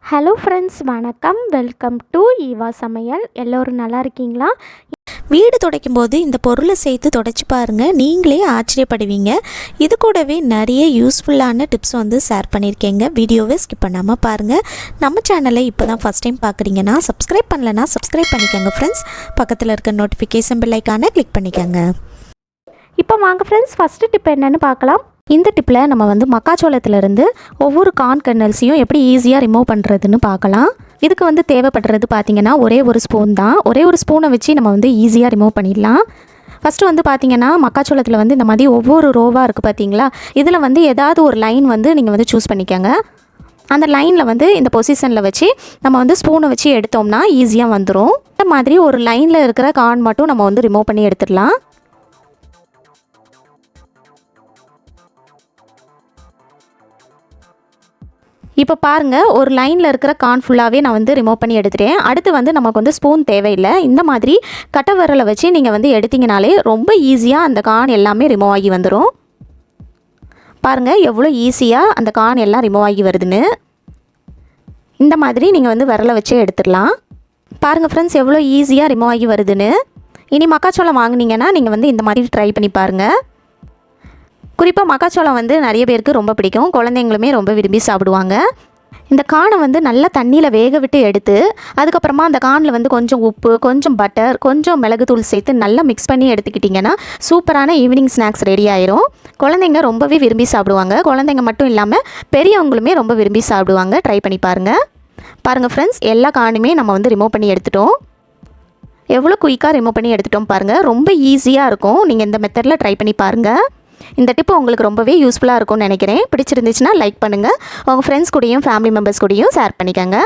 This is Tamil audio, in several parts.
ஹலோ ஃப்ரெண்ட்ஸ், வணக்கம். வெல்கம் டு ஈவா சமையல். எல்லோரும் நல்லா இருக்கீங்களா? வீடு துடைக்கும் போது இந்த பொருளை சேர்த்து துடைச்சி பாருங்கள், நீங்களே ஆச்சரியப்படுவீங்க. இது கூடவே நிறைய யூஸ்ஃபுல்லான டிப்ஸ் ஷேர் பண்ணியிருக்கேங்க. வீடியோவை ஸ்கிப் பண்ணாமல் பாருங்கள். நம்ம சேனலை இப்போ தான் ஃபஸ்ட் டைம் பார்க்குறீங்கன்னா சப்ஸ்கிரைப் பண்ணலைன்னா சப்ஸ்கிரைப் பண்ணிக்கோங்க ஃப்ரெண்ட்ஸ். பக்கத்தில் இருக்க நோட்டிஃபிகேஷன் பெல் ஐக்கானை கிளிக் பண்ணிக்கோங்க. இப்போ வாங்க ஃப்ரெண்ட்ஸ், ஃபஸ்ட்டு டிப் என்னென்னு பார்க்கலாம். இந்த டிப்பில் நம்ம மக்காச்சோளத்துலேருந்து ஒவ்வொரு கார்ன் கர்னல்ஸையும் எப்படி ஈஸியாக ரிமூவ் பண்ணுறதுன்னு பார்க்கலாம். இதுக்கு தேவைப்படுறது பார்த்திங்கன்னா ஒரே ஒரு ஸ்பூன் தான். ஒரே ஒரு ஸ்பூனை வச்சு நம்ம ஈஸியாக ரிமூவ் பண்ணிடலாம். ஃபஸ்ட்டு பார்த்திங்கன்னா மக்காச்சோளத்தில் இந்த மாதிரி ஒவ்வொரு ரோவாக இருக்குது பார்த்தீங்களா. இதில் ஏதாவது ஒரு லைன் நீங்கள் சூஸ் பண்ணிக்கோங்க. அந்த லைனில் இந்த பொசிஷனில் வச்சு நம்ம ஸ்பூனை வச்சு எடுத்தோம்னா ஈஸியாக வந்துடும். இந்த மாதிரி ஒரு லைனில் இருக்கிற கார்ன் மட்டும் நம்ம ரிமூவ் பண்ணி எடுத்துடலாம். இப்போ பாருங்கள், ஒரு லைனில் இருக்கிற கார்ன் ஃபுல்லாகவே நான் ரிமூவ் பண்ணி எடுத்துட்டேன். அடுத்து நமக்கு ஸ்பூன் தேவையில்லை. இந்த மாதிரி கட்டை விரலை வச்சு நீங்கள் எடுத்திங்கனாலே ரொம்ப ஈஸியாக அந்த கார்ன் எல்லாமே ரிமூவ் ஆகி வந்துடும். பாருங்கள் எவ்வளோ ஈஸியாக அந்த கார்ன் எல்லாம் ரிமூவ் ஆகி வருதுன்னு. இந்த மாதிரி நீங்கள் விரலை வச்சே எடுத்துடலாம். பாருங்கள் ஃப்ரெண்ட்ஸ், எவ்வளோ ஈஸியாக ரிமூவ் ஆகி வருதுன்னு. இனி மக்காச்சோளம் வாங்கினீங்கன்னா நீங்கள் இந்த மாதிரி ட்ரை பண்ணி பாருங்கள். குறிப்பாக மக்காச்சோளம் நிறைய பேருக்கு ரொம்ப பிடிக்கும். குழந்தைங்களுமே ரொம்ப விரும்பி சாப்பிடுவாங்க. இந்த கார்னை நல்லா தண்ணியில் வேக விட்டு எடுத்து அதுக்கப்புறமா அந்த கார்னில் கொஞ்சம் உப்பு, கொஞ்சம் பட்டர், கொஞ்சம் மிளகுத்தூள் சேர்த்து நல்லா மிக்ஸ் பண்ணி எடுத்துக்கிட்டிங்கன்னா சூப்பரான ஈவினிங் ஸ்நாக்ஸ் ரெடி ஆயிரும். குழந்தைங்க ரொம்பவே விரும்பி சாப்பிடுவாங்க. குழந்தைங்க மட்டும் இல்லாமல் பெரியவங்களுமே ரொம்ப விரும்பி சாப்பிடுவாங்க. ட்ரை பண்ணி பாருங்கள். பாருங்கள் ஃப்ரெண்ட்ஸ், எல்லா கார்னுமே நம்ம ரிமூவ் பண்ணி எடுத்துட்டோம். எவ்வளோ குயிக்காக ரிமூவ் பண்ணி எடுத்துட்டோம் பாருங்கள். ரொம்ப ஈஸியாக இருக்கும். நீங்கள் இந்த மெத்தடில் ட்ரை பண்ணி பாருங்கள். இந்த டிப்பு உங்களுக்கு ரொம்பவே யூஸ்ஃபுல்லாக இருக்கும்னு நினைக்கிறேன். பிடிச்சிருந்துச்சுன்னா லைக் பண்ணுங்கள். உங்கள் ஃப்ரெண்ட்ஸ் கூடயும் ஃபேமிலி மெம்பர்ஸ் கூடயும் ஷேர் பண்ணிக்கோங்க.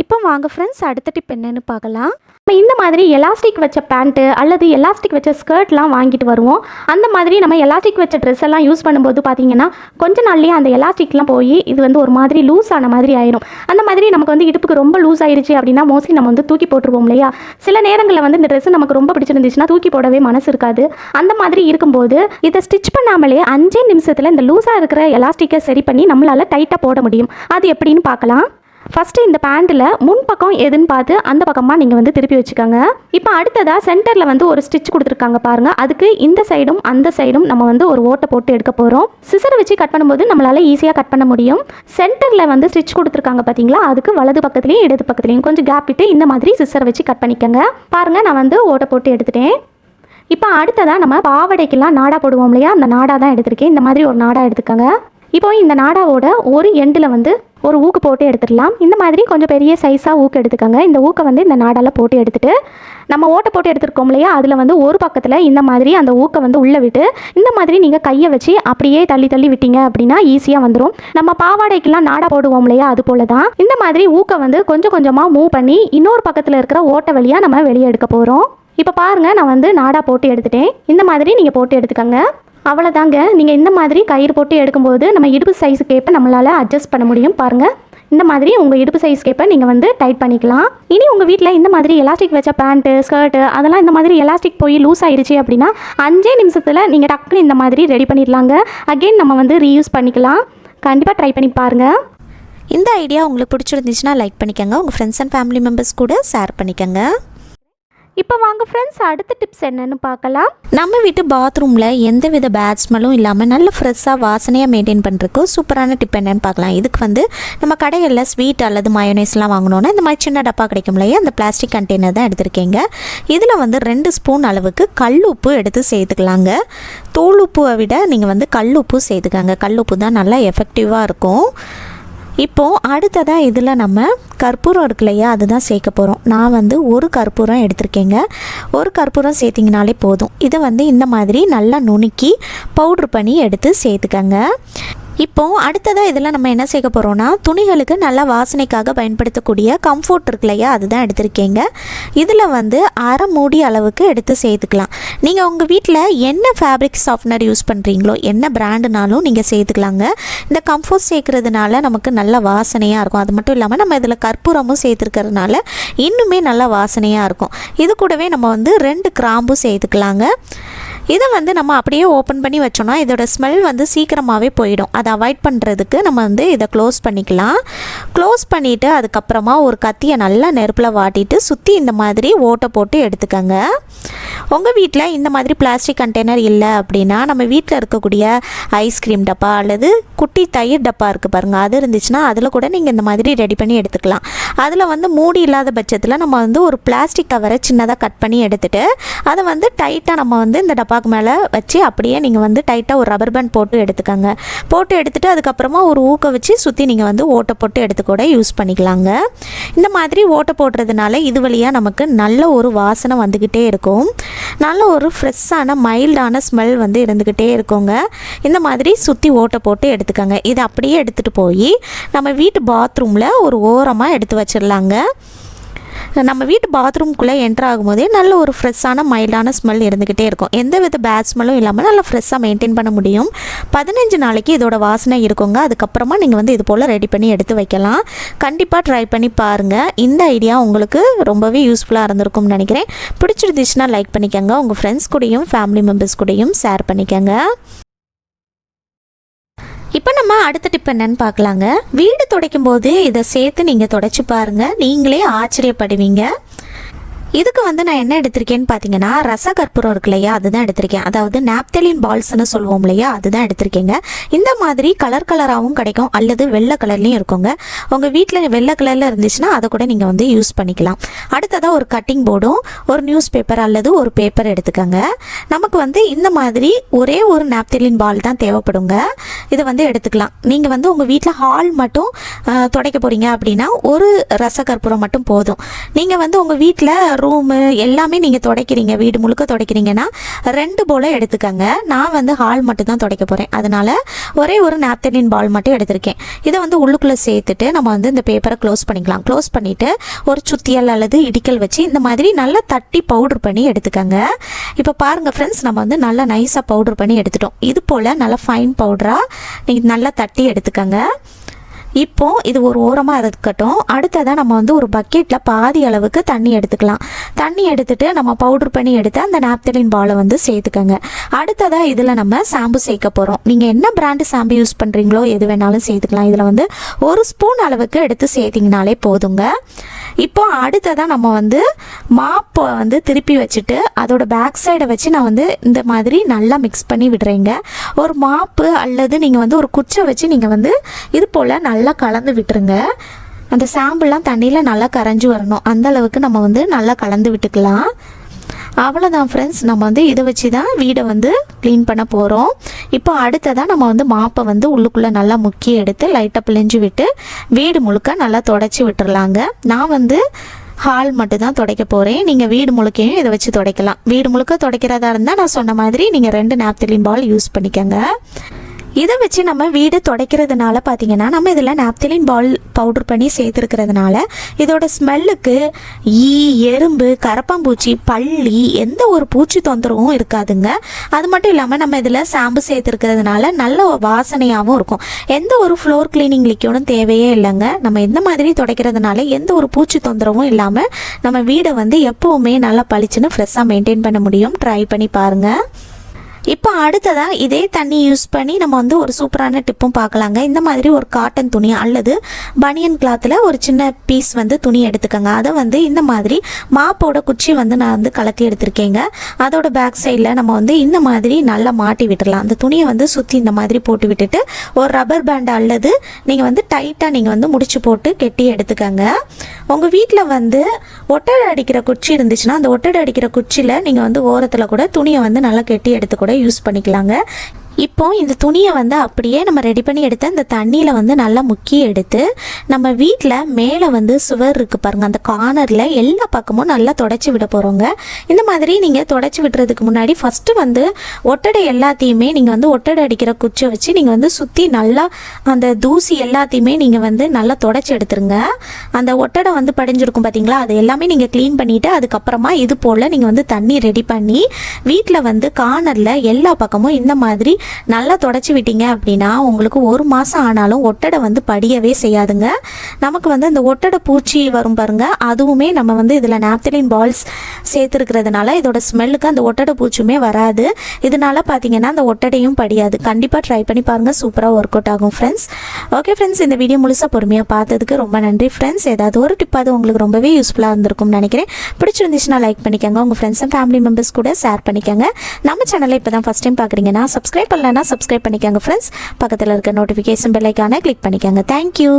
இப்போ வாங்க ஃப்ரெண்ட்ஸ், அடுத்த டிப் என்னென்னு பார்க்கலாம். நம்ம இந்த மாதிரி எலாஸ்டிக் வச்ச பேண்ட்டு அல்லது எலாஸ்டிக் வச்ச ஸ்கர்ட்லாம் வாங்கிட்டு வருவோம். அந்த மாதிரி நம்ம எலாஸ்டிக் வச்ச ட்ரெஸ் எல்லாம் யூஸ் பண்ணும்போது பார்த்தீங்கன்னா கொஞ்ச நாள்லேயே அந்த எலாஸ்டிக்லாம் போய் இது ஒரு மாதிரி லூஸ் ஆன மாதிரி ஆயிரும். அந்த மாதிரி நமக்கு இடுப்புக்கு ரொம்ப லூஸ் ஆயிடுச்சு அப்படின்னா மோஸ்ட்லி நம்ம தூக்கி போட்டுருவோம் இல்லையா. சில நேரங்களில் இந்த ட்ரெஸ் நமக்கு ரொம்ப பிடிச்சிருந்துச்சுன்னா தூக்கி போடவே மனசு இருக்காது. அந்த மாதிரி இருக்கும்போது இதை ஸ்டிச் பண்ணாமலே 5 நிமிஷத்தில் இந்த லூஸாக இருக்கிற எலாஸ்டிக்கை சரி பண்ணி நம்மளால் டைட்டாக போட முடியும். அது எப்படின்னு பார்க்கலாம். ஃபஸ்ட்டு இந்த பேண்ட்டில் முன்பக்கம் எதுன்னு பார்த்து அந்த பக்கமாக நீங்கள் திருப்பி வச்சுக்கோங்க. இப்போ அடுத்ததாக சென்டரில் ஒரு ஸ்டிச் கொடுத்துருக்காங்க பாருங்கள். அதுக்கு இந்த சைடும் அந்த சைடும் நம்ம ஒரு ஓட்டை போட்டு எடுக்க போகிறோம். சிசரை வச்சு கட் பண்ணும்போது நம்மளால் ஈஸியாக கட் பண்ண முடியும். சென்டரில் ஸ்டிச் கொடுத்துருக்காங்க பார்த்தீங்களா, அதுக்கு வலது பக்கத்துலேயும் இடது பக்கத்துலேயும் கொஞ்சம் கேப் விட்டு இந்த மாதிரி சிசரை வச்சு கட் பண்ணிக்கோங்க. பாருங்கள், நான் ஓட்டை போட்டு எடுத்துட்டேன். இப்போ அடுத்ததாக நம்ம பாவடைக்கெல்லாம் நாடா போடுவோம் இல்லையா, அந்த நாடா தான் எடுத்திருக்கேன். இந்த மாதிரி ஒரு நாடா எடுத்துக்கோங்க. இப்போ இந்த நாடாவோட ஒரு எண்டில் ஒரு ஊக்கு போட்டு எடுத்துடலாம். இந்த மாதிரி கொஞ்சம் பெரிய சைஸாக ஊக்கு எடுத்துக்கோங்க. இந்த ஊக்கை இந்த நாடால் போட்டு எடுத்துகிட்டு நம்ம ஓட்டை போட்டு எடுத்துருக்கோம் இல்லையா, அதில் ஒரு பக்கத்தில் இந்த மாதிரி அந்த ஊக்கை உள்ளே விட்டு இந்த மாதிரி நீங்கள் கையை வச்சு அப்படியே தள்ளி தள்ளி விட்டீங்க அப்படின்னா ஈஸியாக வந்துடும். நம்ம பாவாடைக்கெல்லாம் நாடா போடுவோம் இல்லையா, அது போல தான் இந்த மாதிரி ஊக்கை கொஞ்சம் கொஞ்சமாக மூவ் பண்ணி இன்னொரு பக்கத்தில் இருக்கிற ஓட்டை வழியாக நம்ம வெளியே எடுக்க போகிறோம். இப்போ பாருங்கள், நான் நாடா போட்டு எடுத்துட்டேன். இந்த மாதிரி நீங்கள் போட்டு எடுத்துக்கோங்க. அவ்வளோதாங்க. நீங்கள் இந்த மாதிரி கயிறு போட்டு எடுக்கும்போது நம்ம இடுப்பு சைஸுக்கு ஏற்ப நம்மளால் அட்ஜஸ்ட் பண்ண முடியும். பாருங்கள், இந்த மாதிரி உங்கள் இடுப்பு சைஸ்க்கு ஏற்ப நீங்கள் டைட் பண்ணிக்கலாம். இனி உங்கள் வீட்டில் இந்த மாதிரி எலாஸ்டிக் வச்ச பேண்ட்டு, ஸ்கர்ட்டு அதெல்லாம் இந்த மாதிரி எலாஸ்டிக் போய் லூஸ் ஆயிடுச்சு அப்படின்னா 5 நிமிஷத்தில் நீங்கள் டக்குன்னு இந்த மாதிரி ரெடி பண்ணிடலாங்க. அகெயின் நம்ம ரீயூஸ் பண்ணிக்கலாம். கண்டிப்பாக ட்ரை பண்ணி பாருங்கள். இந்த ஐடியா உங்களுக்கு பிடிச்சிருந்துச்சுன்னா லைக் பண்ணிக்கோங்க. உங்கள் ஃப்ரெண்ட்ஸ் அண்ட் ஃபேமிலி மெம்பர்ஸ் கூட ஷேர் பண்ணிக்கோங்க. இப்போ வாங்க ஃப்ரெண்ட்ஸ், அடுத்த டிப்ஸ் என்னென்னு பார்க்கலாம். நம்ம வீட்டு பாத்ரூமில் எந்த வித பேட் ஸ்மெல்லும் இல்லாமல் நல்ல ஃப்ரெஷ்ஷாக வாசனையாக மெயின்டைன் பண்ணுறதுக்கு சூப்பரான டிப் என்னென்னு பார்க்கலாம். இதுக்கு நம்ம கடைகளில் ஸ்வீட் அல்லது மயோனைஸ்லாம் வாங்கினோன்னா இந்த மாதிரி சின்ன டப்பா கிடைக்கும் இல்லையா, அந்த பிளாஸ்டிக் கண்டெய்னர் தான் எடுத்துருக்கீங்க. இதில் 2 ஸ்பூன் அளவுக்கு கல் உப்பு எடுத்து சேர்த்துக்கலாங்க. தூள் உப்புவை விட நீங்கள் கல் உப்பு சேர்த்துக்காங்க. கல் உப்பு தான் நல்லா எஃபெக்டிவாக இருக்கும். இப்போது அடுத்ததாக இதில் நம்ம கற்பூரம் இருக்கு இல்லையா, அதுதான் சேர்க்க போகிறோம். நான் ஒரு கற்பூரம் எடுத்திருக்கேங்க. ஒரு கற்பூரம் சேர்த்திங்கனாலே போதும். இதை இந்த மாதிரி நல்லா நுணுக்கி பவுட்ரு பண்ணி எடுத்து சேர்த்துக்கங்க. இப்போது அடுத்ததாக இதில் நம்ம என்ன சேர்க்க போகிறோன்னா துணிகளுக்கு நல்லா வாசனைக்காக பயன்படுத்தக்கூடிய கம்ஃபோர்ட் இருக்கு இல்லையா, அதுதான் எடுத்திருக்கேங்க. இதில் 1/2 மூடி அளவுக்கு எடுத்து சேர்த்துக்கலாம். நீங்கள் உங்கள் வீட்டில் என்ன ஃபேப்ரிக் சாஃப்ட்னர் யூஸ் பண்ணுறீங்களோ, என்ன பிராண்டுனாலும் நீங்கள் சேர்த்துக்கலாங்க. இந்த கம்ஃபோர்ட் சேர்க்குறதுனால நமக்கு நல்ல வாசனையாக இருக்கும். அது மட்டும் இல்லாமல் நம்ம இதில் கற்பூரமும் சேர்த்துருக்கிறதுனால இன்னுமே நல்லா வாசனையாக இருக்கும். இது கூடவே நம்ம 2 கிராம்பு சேர்த்துக்கலாங்க. இதை நம்ம அப்படியே ஓப்பன் பண்ணி வச்சோன்னா இதோட ஸ்மெல் சீக்கிரமாகவே போயிடும். அதை அவாய்ட் பண்ணுறதுக்கு நம்ம இதை க்ளோஸ் பண்ணிக்கலாம். க்ளோஸ் பண்ணிவிட்டு அதுக்கப்புறமா ஒரு கத்தியை நல்லா நெருப்பில் வாட்டிட்டு சுற்றி இந்த மாதிரி ஓட்டை போட்டு எடுத்துக்கோங்க. உங்கள் வீட்டில் இந்த மாதிரி பிளாஸ்டிக் கண்டெய்னர் இல்லை அப்படின்னா நம்ம வீட்டில் இருக்கக்கூடிய ஐஸ்கிரீம் டப்பா அல்லது குட்டி தயிர் டப்பா இருக்குது பாருங்கள், அது இருந்துச்சுன்னா அதில் கூட நீங்கள் இந்த மாதிரி ரெடி பண்ணி எடுத்துக்கலாம். அதில் வந்து மூடி இல்லாத பட்சத்தில் நம்ம வந்து ஒரு பிளாஸ்டிக் கவரை சின்னதாக கட் பண்ணி எடுத்துகிட்டு அதை வந்து டைட்டாக நம்ம வந்து இந்த டப்பாக்கு மேலே வச்சு அப்படியே நீங்கள் வந்து டைட்டாக ஒரு ரப்பர் பேண்ட் போட்டு எடுத்துக்கோங்க. போட்டு எடுத்துகிட்டு அதுக்கப்புறமா ஒரு ஊக்க வச்சு சுற்றி நீங்கள் வந்து ஓட்டை போட்டு எடுத்து கூட யூஸ் பண்ணிக்கலாங்க. இந்த மாதிரி ஓட்டை போடுறதுனால இது வழியாக நமக்கு நல்ல ஒரு வாசனை வந்துக்கிட்டே இருக்கும், நல்ல ஒரு ஃப்ரெஷ்ஷான மைல்டான ஸ்மெல் வந்து இருந்துக்கிட்டே இருக்குங்க. இந்த மாதிரி சுற்றி ஓட்டை போட்டு எடுத்துக்கோங்க. இதை அப்படியே எடுத்துகிட்டு போய் நம்ம வீட்டு பாத்ரூமில் ஒரு ஓரமாக எடுத்து வச்சிடலாங்க. நம்ம வீட்டு பாத்ரூம்குள்ளே என்ட்ரு ஆகும்போதே நல்ல ஒரு ஃப்ரெஷ்ஷான மைல்டான ஸ்மெல் இருந்துக்கிட்டே இருக்கும். எந்த வித பேட் ஸ்மெல்லும் இல்லாமல் நல்லா ஃப்ரெஷ்ஷாக மெயின்டைன் பண்ண முடியும். 15 நாளைக்கு இதோட வாசனை இருக்குங்க. அதுக்கப்புறமா நீங்கள் வந்து இது போல் ரெடி பண்ணி எடுத்து வைக்கலாம். கண்டிப்பாக ட்ரை பண்ணி பாருங்கள். இந்த ஐடியா உங்களுக்கு ரொம்பவே யூஸ்ஃபுல்லாக இருந்திருக்கும்னு நினைக்கிறேன். பிடிச்சிருந்துச்சுன்னா லைக் பண்ணிக்கோங்க. உங்கள் ஃப்ரெண்ட்ஸ் கூடயும் ஃபேமிலி மெம்பர்ஸ் கூடயும் ஷேர் பண்ணிக்கோங்க. இப்போ நம்ம அடுத்த டிப் என்னன்னு பார்க்கலாங்க. வீடு துடைக்கும் போது இதை சேர்த்து நீங்கள் துடைச்சி பாருங்கள், நீங்களே ஆச்சரியப்படுவீங்க. இதுக்கு வந்து நான் என்ன எடுத்திருக்கேன்னு பார்த்தீங்கன்னா ரசகற்பூரம் இருக்கு இல்லையா, அதுதான் எடுத்திருக்கேன். அதாவது நாப்தலின் பால்ஸ்ன்னு சொல்லுவோம் இல்லையா, அதுதான் எடுத்திருக்கேங்க. இந்த மாதிரி கலர் கலராகவும் கிடைக்கும் அல்லது வெள்ளை கலர்லேயும் இருக்குங்க. உங்கள் வீட்டில் வெள்ளை கலரில் இருந்துச்சுன்னா அதை கூட நீங்கள் வந்து யூஸ் பண்ணிக்கலாம். அடுத்ததாக ஒரு கட்டிங் போர்டும் ஒரு நியூஸ் பேப்பர் அல்லது ஒரு பேப்பர் எடுத்துக்கோங்க. நமக்கு வந்து இந்த மாதிரி ஒரே ஒரு நாப்தலின் பால் தான் தேவைப்படுங்க. இதை வந்து எடுத்துக்கலாம். நீங்கள் வந்து உங்கள் வீட்டில் ஹால் மட்டும் துடைக்க போகிறீங்க அப்படின்னா ஒரு ரசகற்பூரம் மட்டும் போதும். நீங்கள் வந்து உங்கள் வீட்டில் ரூமு எல்லாமே நீங்கள் துடைக்கிறீங்க, வீடு முழுக்க துடைக்கிறீங்கன்னா 2 போல் எடுத்துக்கோங்க. நான் வந்து ஹால் மட்டும் தான் துடைக்க போகிறேன், அதனால் ஒரே ஒரு நாப்தலின் பால் மட்டும் எடுத்திருக்கேன். இதை வந்து உள்ளுக்குள்ளே சேர்த்துட்டு நம்ம வந்து இந்த பேப்பரை க்ளோஸ் பண்ணிக்கலாம். க்ளோஸ் பண்ணிவிட்டு ஒரு சுத்தியல் அல்லது இடிக்கல் வச்சு இந்த மாதிரி நல்லா தட்டி பவுடர் பண்ணி எடுத்துக்கோங்க. இப்போ பாருங்கள் ஃப்ரெண்ட்ஸ், நம்ம வந்து நல்லா நைஸாக பவுடர் பண்ணி எடுத்துட்டோம். இது போல் நல்லா ஃபைன் பவுடராக நீங்கள் நல்லா தட்டி எடுத்துக்கோங்க. இப்போ இது ஒரு ஓரமாக இருக்கட்டும். அடுத்ததாக நம்ம வந்து ஒரு பக்கெட்டில் பாதி அளவுக்கு தண்ணி எடுத்துக்கலாம். தண்ணி எடுத்துட்டு நம்ம பவுடர் பண்ணி எடுத்து அந்த நாப்தலின் பாலை வந்து சேர்த்துக்கோங்க. அடுத்ததாக இதில் நம்ம ஷாம்பு சேர்க்க போகிறோம். நீங்கள் என்ன பிராண்டு ஷாம்பு யூஸ் பண்ணுறீங்களோ எது வேணாலும் சேர்த்துக்கலாம். இதில் வந்து 1 ஸ்பூன் அளவுக்கு எடுத்து சேர்த்திங்கனாலே போதுங்க. இப்போ அடுத்ததாக நம்ம வந்து மாப்பை வந்து திருப்பி வச்சுட்டு அதோட பேக் சைடை வச்சு நான் வந்து இந்த மாதிரி நல்லா மிக்ஸ் பண்ணி விடுறேங்க. ஒரு மாப்பு அல்லது நீங்கள் வந்து ஒரு குச்சை வச்சு நீங்கள் வந்து இது போல் நல்லா கலந்து விட்டுருங்க. அந்த சாம்பல்லாம் தண்ணியில் நல்லா கரைஞ்சி வரணும், அந்த அளவுக்கு நம்ம வந்து நல்லா கலந்து விட்டுக்கலாம். அவ்வளோதான் ஃப்ரெண்ட்ஸ், நம்ம வந்து இதை வச்சு தான் வீடை வந்து க்ளீன் பண்ண போகிறோம். இப்போ அடுத்ததாக நம்ம வந்து மாப்பை வந்து உள்ளுக்குள்ளே நல்லா முக்கி எடுத்து லைட்டாக பிழிஞ்சு விட்டு வீடு முழுக்க நல்லா தொடச்சி விட்டுறலாங்க. நான் வந்து ஹால் மட்டும் தான் துடைக்க போகிறேன். நீங்கள் வீடு முழுக்கையும் இதை வச்சு துடைக்கலாம். வீடு முழுக்க துடைக்கிறதா இருந்தால் நான் சொன்ன மாதிரி நீங்கள் 2 நாப்தலின் பால் யூஸ் பண்ணிக்கோங்க. இதை வச்சு நம்ம வீடு துடைக்கிறதுனால பார்த்தீங்கன்னா நம்ம இதில் நாப்தலின் பால் பவுடர் பண்ணி சேர்த்துருக்கிறதுனால இதோட ஸ்மெல்லுக்கு எறும்பு, கரப்பாம்பூச்சி, பள்ளி எந்த ஒரு பூச்சி தொந்தரவும் இருக்காதுங்க. அது மட்டும் இல்லாமல் நம்ம இதில் ஷாம்பு சேர்த்துருக்கிறதுனால நல்ல வாசனையாகவும் இருக்கும். எந்த ஒரு ஃப்ளோர் கிளீனிங் லிக்விடும் தேவையே இல்லைங்க. நம்ம இந்த மாதிரி துடைக்கிறதுனால எந்த ஒரு பூச்சி தொந்தரவும் இல்லாமல் நம்ம வீடை வந்து எப்போவுமே நல்லா பளிச்சுன்னு ஃப்ரெஷ்ஷாக மெயின்டைன் பண்ண முடியும். ட்ரை பண்ணி பாருங்கள். இப்போ அடுத்ததாக இதே தண்ணி யூஸ் பண்ணி நம்ம வந்து ஒரு சூப்பரான டிப்பும் பார்க்கலாங்க. இந்த மாதிரி ஒரு காட்டன் துணி அல்லது பனியன் கிளாத்தில் ஒரு சின்ன பீஸ் வந்து துணி எடுத்துக்கோங்க. அதை வந்து இந்த மாதிரி மாப்போட குச்சி வந்து நான் வந்து கலத்தி எடுத்திருக்கேங்க. அதோட பேக் சைடில் நம்ம வந்து இந்த மாதிரி நல்லா மாட்டி விட்டுடலாம். அந்த துணியை வந்து சுற்றி இந்த மாதிரி போட்டு விட்டுட்டு ஒரு ரப்பர் பேண்ட் அல்லது நீங்கள் வந்து டைட்டாக நீங்கள் வந்து முடிச்சு போட்டு கெட்டி எடுத்துக்கோங்க. உங்கள் வீட்டில் வந்து ஒட்டடை அடிக்கிற குச்சி இருந்துச்சுன்னா அந்த ஒட்டடை அடிக்கிற குச்சியில் நீங்கள் வந்து ஓரத்தில் கூட துணியை வந்து நல்லா கெட்டி எடுத்து கூட யூஸ் பண்ணிக்கலாங்க. இப்போ இந்த துணியை வந்து அப்படியே நம்ம ரெடி பண்ணி எடுத்து அந்த தண்ணியில் வந்து நல்லா முக்கி எடுத்து நம்ம வீட்டில் மேலே வந்து சுவர் இருக்குது பாருங்கள், அந்த கார்னரில் எல்லா பக்கமும் நல்லா தொடச்சி விட போகிறோங்க. இந்த மாதிரி நீங்கள் தொடச்சி விடுறதுக்கு முன்னாடி ஃபஸ்ட்டு வந்து ஒட்டடை எல்லாத்தையுமே நீங்கள் வந்து ஒட்டடை அடிக்கிற குச்சை வச்சு நீங்கள் வந்து சுற்றி நல்லா அந்த தூசி எல்லாத்தையுமே நீங்கள் வந்து நல்லா தொடச்சி எடுத்துருங்க. அந்த ஒட்டடை வந்து படிஞ்சிருக்கும் பார்த்தீங்களா, அது எல்லாமே நீங்கள் க்ளீன் பண்ணிவிட்டு அதுக்கப்புறமா இது போல் நீங்கள் வந்து தண்ணி ரெடி பண்ணி வீட்டில் வந்து கார்னரில் எல்லா பக்கமும் இந்த மாதிரி நல்லா தொடச்சி விட்டீங்க அப்படின்னா உங்களுக்கு 1 மாதம் ஆனாலும் ஒட்டடை வந்து படியவே செய்யாதுங்க. நமக்கு வந்து அந்த ஒட்டடை பூச்சி வரும் பாருங்க, அதுவுமே நம்ம வந்து இதில் நாப்தலின் பால்ஸ் சேர்த்துருக்கிறதுனால இதோட ஸ்மெல்லுக்கு அந்த ஒட்டடை பூச்சியுமே வராது. இதனால பார்த்தீங்கன்னா அந்த ஒட்டடையும் படியாது. கண்டிப்பாக ட்ரை பண்ணி பாருங்கள், சூப்பராக ஒர்க் அவுட் ஆகும் ஃப்ரெண்ட்ஸ். ஓகே ஃப்ரெண்ட்ஸ், இந்த வீடியோ முழுசாக பொறுமையாக பார்த்ததுக்கு ரொம்ப நன்றி ஃப்ரெண்ட்ஸ். ஏதாவது ஒரு டிப்பாவது உங்களுக்கு ரொம்பவே யூஸ்ஃபுல்லாக இருந்திருக்கும்னு நினைக்கிறேன். பிடிச்சிருந்துச்சுன்னா லைக் பண்ணிக்கோங்க, உங்கள் ஃப்ரெண்ட்ஸ் அண்ட் ஃபேமிலி மெம்பர்ஸ் கூட ஷேர் பண்ணிக்கோங்க. நம்ம சேனலை இப்போ தான் ஃபஸ்ட் டைம் பார்க்குறீங்கன்னா சப்ஸ்கிரைப் பண்ணலன்னா சப்ஸ்கிரைப் பண்ணிக்கோங்க ஃப்ரெண்ட்ஸ். பக்கத்தில் இருக்க நோட்டிஃபிகேஷன் பெல் ஐக்கானை கிளிக் பண்ணிக்கோங்க. தேங்க்யூ.